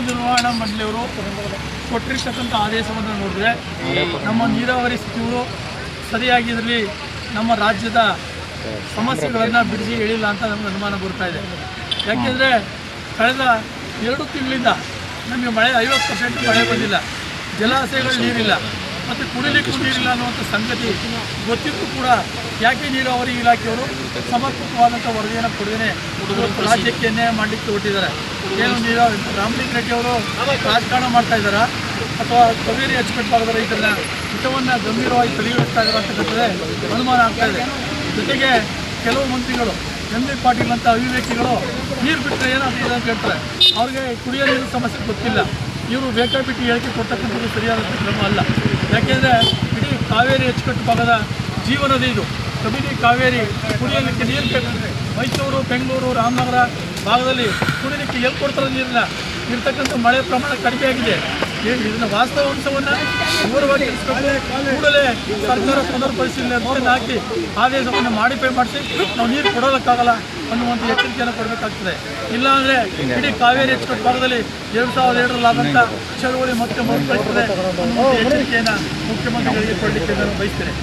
ನಿರ್ವಹಣಾ ಮಂಡಳಿಯವರು ಕೊಟ್ಟಿರ್ತಕ್ಕಂಥ ಆದೇಶವನ್ನು ನೋಡಿದ್ರೆ ನಮ್ಮ ನೀರಾವರಿ ಸಚಿವರು ಸರಿಯಾಗಿ ಇದರಲ್ಲಿ ನಮ್ಮ ರಾಜ್ಯದ ಸಮಸ್ಯೆಗಳನ್ನು ಬಿಡಿಸಿ ಹೇಳಿಲ್ಲ ಅಂತ ನಮಗೆ ಅನುಮಾನ ಬರ್ತಾ ಇದೆ. ಯಾಕೆಂದರೆ ಕಳೆದ 2 ತಿಂಗಳಿಂದ ನಮಗೆ ಮಳೆ 50% ಮಳೆ ಬಂದಿಲ್ಲ, ಜಲಾಶಯಗಳು ನೀರಿಲ್ಲ ಮತ್ತು ಕುಡಿಲಿಕ್ಕೂ ನೀರಿಲ್ಲ ಅನ್ನುವಂಥ ಸಂಗತಿ ಗೊತ್ತಿದ್ದು ಕೂಡ ಯಾಕೆ ನೀರಾವರಿ ಇಲಾಖೆಯವರು ಸಮರ್ಪಕವಾದಂಥ ವರದಿಯನ್ನು ಕೊಡದೇ ಇವತ್ತು ರಾಜ್ಯಕ್ಕೆ ಅನ್ಯಾಯ ಮಾಡಲಿಕ್ಕೆ ಹೊರಟಿದ್ದಾರೆ. ಏನು ರಾಮಲಿಂಗ ರೆಡ್ಡಿ ಅವರು ರಾಜಕಾರಣ ಮಾಡ್ತಾ ಇದ್ದಾರಾ ಅಥವಾ ಕಾವೇರಿ ಅಚ್ಚುಕಟ್ಟು ಭಾಗದ ರೈತರನ್ನ ಹಿತವನ್ನು ಗಂಭೀರವಾಗಿ ಪರಿಗಣಿಸ್ತಾ ಇದ್ದಾರೆ ಅಂತಕ್ಕಂಥದ್ದೇ ಅನುಮಾನ ಆಗ್ತಾ ಇದೆ. ಜೊತೆಗೆ ಕೆಲವು ಮಂತ್ರಿಗಳು ಎಂ.ಬಿ. ಪಾಟೀಲ್ ಅಂತ ಅವಿವೇಕಿಗಳು ನೀರು ಬಿಟ್ಟರೆ ಏನಾಗ್ತದೆ ಅಂತ ಹೇಳ್ತಾರೆ. ಅವ್ರಿಗೆ ಕುಡಿಯೋ ನೀರು ಸಮಸ್ಯೆ ಗೊತ್ತಿಲ್ಲ. ಇವರು ಬೇಕಾಬಿಟ್ಟು ಹೇಳಿಕೆ ಕೊಡ್ತಕ್ಕಂಥದ್ದು ಸರಿಯಾದಂಥ ಕ್ರಮ ಅಲ್ಲ. ಯಾಕೆಂದರೆ ಇಡೀ ಕಾವೇರಿ ಅಚ್ಚುಕಟ್ಟು ಭಾಗದ ಜೀವನದೇ ಇದು. ಕಬಿನಿ ಕಾವೇರಿ ಕುಡಿಯಲಿಕ್ಕೆ ನೀರು ಬೇಕಂದರೆ ಮೈಸೂರು, ಬೆಂಗಳೂರು, ರಾಮನಗರ ಭಾಗದಲ್ಲಿ ಕುಡಿಯಲಿಕ್ಕೆ ಎಲ್ಲಿ ಕೊಡ್ತಾರೆ ನೀರನ್ನ? ಇರ್ತಕ್ಕಂಥ ಮಳೆ ಪ್ರಮಾಣ ಕಡಿಮೆ ಆಗಿದೆ. ಇದನ್ನು ವಾಸ್ತವಾಂಶವನ್ನು ವಿವರವಾಗಿ ಕೂಡಲೇ ಸರ್ಕಾರ ಪುನರ್ ಪರಿಶೀಲನೆ ಅಂತ ಹಾಕಿ ಆದೇಶವನ್ನು ಮಾಡಿಫೈ ಮಾಡಿಸಿ ನಾವು ನೀರು ಕೊಡೋದಕ್ಕಾಗಲ್ಲ ಅನ್ನುವಂಥ ಎಚ್ಚರಿಕೆಯನ್ನು ಕೊಡಬೇಕಾಗ್ತದೆ. ಇಲ್ಲಾಂದರೆ ಇಡೀ ಕಾವೇರಿ ಅಚ್ಚುಕಟ್ಟು ಭಾಗದಲ್ಲಿ 2007ರಲ್ಲಿ ಆದಂಥ ಚಳುವಳಿ ಮತ್ತೆ ಮರುಕಳಿಸ್ತದೆ ಅನ್ನುವಂಥ ಎಚ್ಚರಿಕೆಯನ್ನು ಮುಖ್ಯಮಂತ್ರಿಗಳಿಗೆ ಕೊಡಲಿಕ್ಕೆ ನಾನು ಬಯಸ್ತೇನೆ.